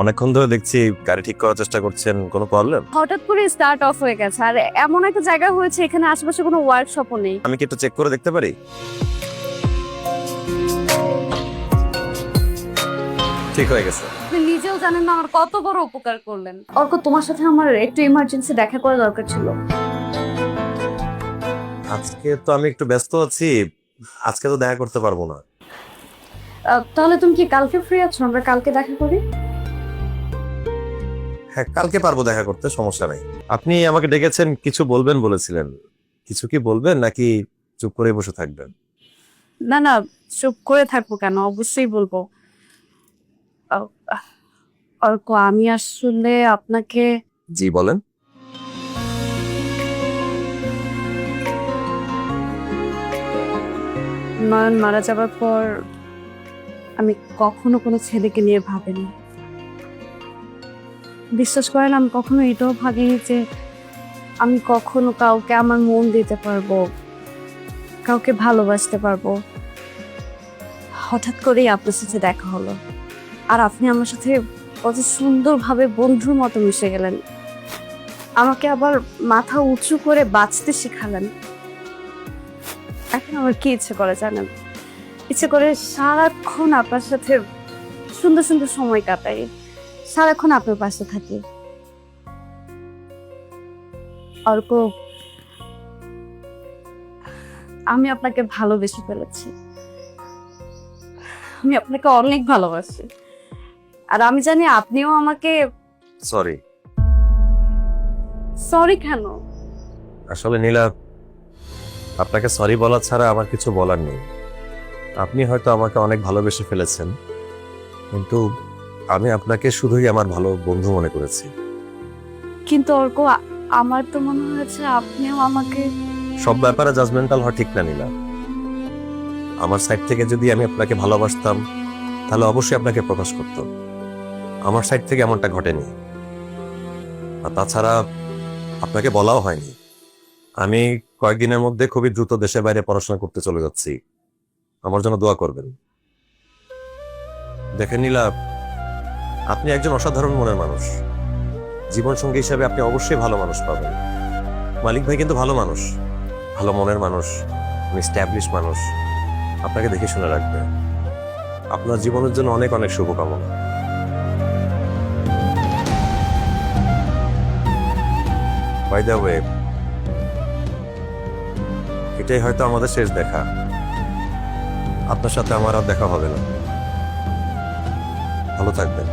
অনেকক্ষণ ধরে দেখছি গাড়ি ঠিক করার চেষ্টা করছেন, কোনো প্রবলেম? হঠাৎ করে স্টার্ট অফ হয়ে গেছে, আর এমন একটা জায়গা হয়েছে এখানে আশেপাশে কোনো ওয়ার্কশপও নেই। আমি কি একটু চেক করে দেখতে পারি? ঠিক হয়ে গেছে। আপনি নিজেও জানেন না আমার কত বড় উপকার করলেন। অর্ক, তোমার সাথে আমার একটু ইমার্জেন্সি দেখা করা দরকার ছিল। আজকে তো আমি একটু ব্যস্ত আছি, আজকে তো দেখা করতে পারবো না। তাহলে তুমি কি কালকে ফ্রি আছো? আমরা কালকে দেখা করি। হ্যাঁ, কালকে পারবো দেখা করতে, সমস্যা নেই। আপনি আমাকে ডেকেছেন, কিছু বলবেন বলেছিলেন। কিছু কি বলবেন নাকি চুপ করে বসে থাকবেন? না না, চুপ করে থাকবো কেন, অবশ্যই বলবো। আহ, অর্ক, আমি আসলে আপনাকে জি বলেন। নয়ন মারা যাবার পর আমি কখনো কোনো ছেলেকে নিয়ে ভাবিনি। বিশ্বাস করেন, আমি কখনো এটাও ভাবিনি যে আমি কখনো কাউকে আমার মন দিতে পারবো, কাউকে ভালোবাসতে পারবো। হঠাৎ করেই আপনার সাথে দেখা হলো, আর আপনি আমার সাথে কত সুন্দরভাবে বন্ধুর মতো মিশে গেলেন। আমাকে আবার মাথা উঁচু করে বাঁচতে শেখালেন। এখন আমার কি ইচ্ছে করে জানেন? ইচ্ছে করে সারাক্ষণ আপনার সাথে সুন্দর সুন্দর সময় কাটাই, সারাক্ষণ আপনার পাশে থাকি। অর্ক, আমি আপনাকে ভালোবেসে ফেলেছি। আমি আপনাকে অনেক ভালোবাসি, আর আমি জানি আপনিও আমাকে। সরি। সরি কেন? আসলে নীলা, আপনাকে সরি বলা ছাড়া আমার কিছু বলার নেই। আপনি হয়তো আমাকে অনেক ভালোবেসে ফেলেছেন, কিন্তু আমি আপনাকে শুধুই আমার ভালো বন্ধু মনে করেছি। কিন্তু অর্ক, আমার তো মনে হয়েছে আপনিও আমাকে। সব ব্যাপারে জাজমেন্টাল হওয়া ঠিক না নীলা। আমার সাইড থেকে যদি আমি আপনাকে ভালোবাসতাম তাহলে অবশ্যই আপনাকে প্রকাশ করতাম। আমার সাইড থেকে এমনটা ঘটেনি, আর তাছাড়া আপনাকে বলাও হয়নি। আমি কয়েকদিনের মধ্যে খুবই দ্রুত দেশের বাইরে পড়াশোনা করতে চলে যাচ্ছি, আমার জন্য দোয়া করবেন। দেখেন নীলা, আপনি একজন অসাধারণ মনের মানুষ। জীবনসঙ্গী হিসেবে আপনি অবশ্যই ভালো মানুষ পাবেন। মালিক ভাই কিন্তু ভালো মানুষ, ভালো মনের মানুষ, স্ট্যাবলিশ মানুষ। আপনাকে দেখে শুনে রাখবে। আপনার জীবনের জন্য অনেক অনেক শুভকামনা। বাই দ্য ওয়ে, এটাই হয়তো আমাদের শেষ দেখা। আপনার সাথে আমার আর দেখা হবে না। ভালো থাকবেন।